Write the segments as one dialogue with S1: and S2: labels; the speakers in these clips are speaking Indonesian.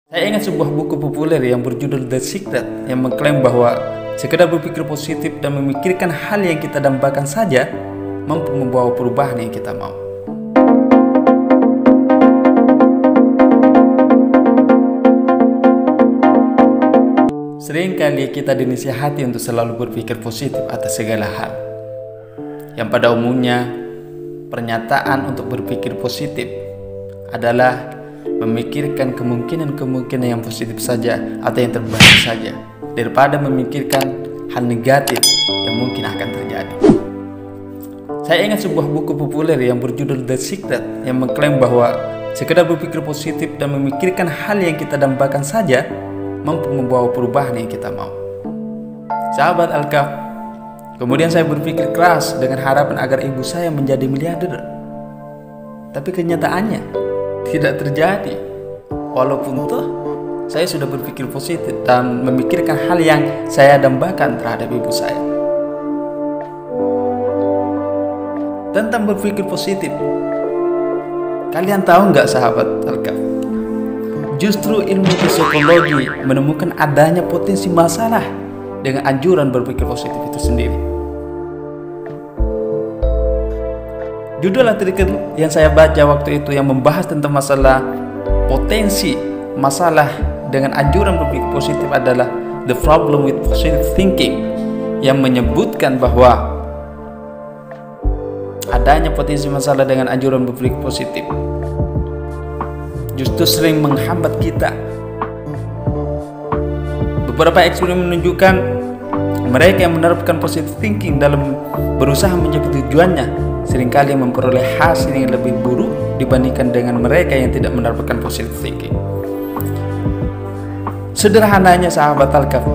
S1: Saya ingat sebuah buku populer yang berjudul The Secret yang mengklaim bahwa sekedar berpikir positif dan memikirkan hal yang kita dambakan saja mampu membawa perubahan yang kita mau. Seringkali kita dinasihati untuk selalu berpikir positif atas segala hal. Yang pada umumnya, pernyataan untuk berpikir positif adalah memikirkan kemungkinan-kemungkinan yang positif saja atau yang terbaik saja daripada memikirkan hal negatif yang mungkin akan terjadi. Saya ingat sebuah buku populer yang berjudul The Secret yang mengklaim bahwa sekedar berpikir positif dan memikirkan hal yang kita dambakan saja mampu membawa perubahan yang kita mau. Sahabat Alkaf, kemudian saya berpikir keras dengan harapan agar ibu saya menjadi miliarder. Tapi kenyataannya tidak terjadi. Walaupun toh saya sudah berpikir positif dan memikirkan hal yang saya dambakan terhadap ibu saya. Tentang berpikir positif, kalian tahu nggak sahabat Alkaf? Justru ilmu psikologi menemukan adanya potensi masalah dengan anjuran berpikir positif itu sendiri. Judul artikel yang saya baca waktu itu yang membahas tentang masalah potensi masalah dengan anjuran berpikir positif adalah The Problem with Positive Thinking, yang menyebutkan bahwa adanya potensi masalah dengan anjuran berpikir positif justru sering menghambat kita. Beberapa eksperimen menunjukkan mereka yang menerapkan positive thinking dalam berusaha mencapai tujuannya seringkali memperoleh hasil yang lebih buruk dibandingkan dengan mereka yang tidak menerapkan positive thinking. Sederhananya sahabat Alkaf,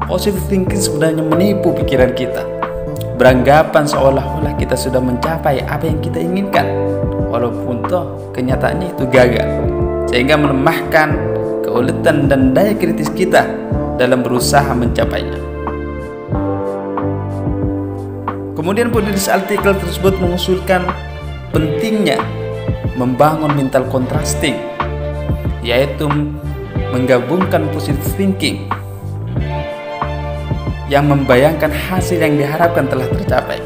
S1: positive thinking sebenarnya menipu pikiran kita, beranggapan seolah-olah kita sudah mencapai apa yang kita inginkan, walaupun toh kenyataannya itu gagal, sehingga melemahkan keuletan dan daya kritis kita dalam berusaha mencapainya. Kemudian penulis artikel tersebut mengusulkan pentingnya membangun mental contrasting, yaitu menggabungkan positive thinking yang membayangkan hasil yang diharapkan telah tercapai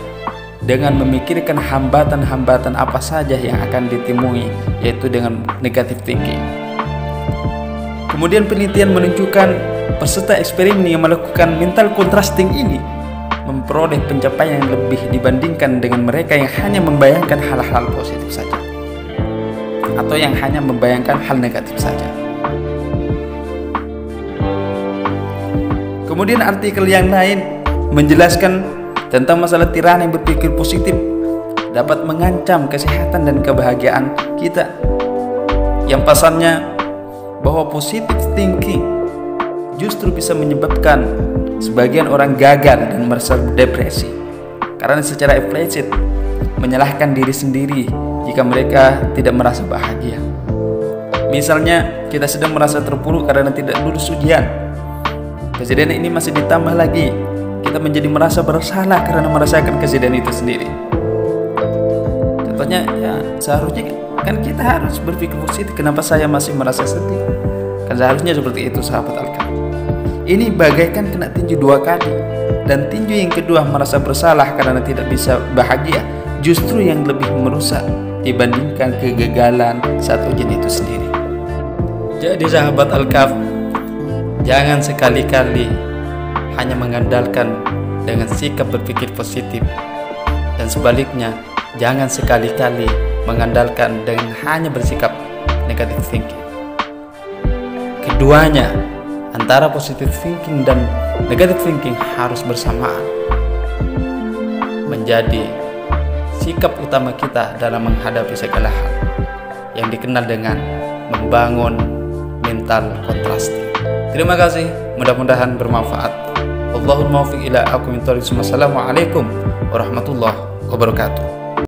S1: dengan memikirkan hambatan-hambatan apa saja yang akan ditemui, yaitu dengan negative thinking. Kemudian penelitian menunjukkan peserta eksperimen yang melakukan mental contrasting ini memperoleh pencapaian yang lebih dibandingkan dengan mereka yang hanya membayangkan hal-hal positif saja atau yang hanya membayangkan hal negatif saja. Kemudian artikel yang lain menjelaskan tentang masalah tirani yang berpikir positif dapat mengancam kesehatan dan kebahagiaan kita, yang pasalnya bahwa positive thinking justru bisa menyebabkan sebagian orang gagal dan merasa depresi karena secara implisit menyalahkan diri sendiri jika mereka tidak merasa bahagia. Misalnya kita sedang merasa terpuruk karena tidak lulus ujian. Kejadian ini masih ditambah lagi kita menjadi merasa bersalah karena merasakan kejadian itu sendiri. Contohnya ya, seharusnya kan kita harus berpikir positif, kenapa saya masih merasa sedih? Kan seharusnya seperti itu sahabat Alkaf. Ini bagaikan kena tinju dua kali, dan tinju yang kedua merasa bersalah karena tidak bisa bahagia justru yang lebih merusak dibandingkan kegagalan saat ujian itu sendiri. Jadi sahabat Alkaf, jangan sekali-kali hanya mengandalkan dengan sikap berpikir positif, dan sebaliknya jangan sekali-kali mengandalkan dengan hanya bersikap negative thinking. Keduanya, antara positive thinking dan negative thinking, harus bersamaan menjadi sikap utama kita dalam menghadapi segala hal yang dikenal dengan membangun mental contrasting. Terima kasih, mudah-mudahan bermanfaat. Wallahul muwaffiq ila aqwamit thoriq. Wassalamualaikum warahmatullahi wabarakatuh.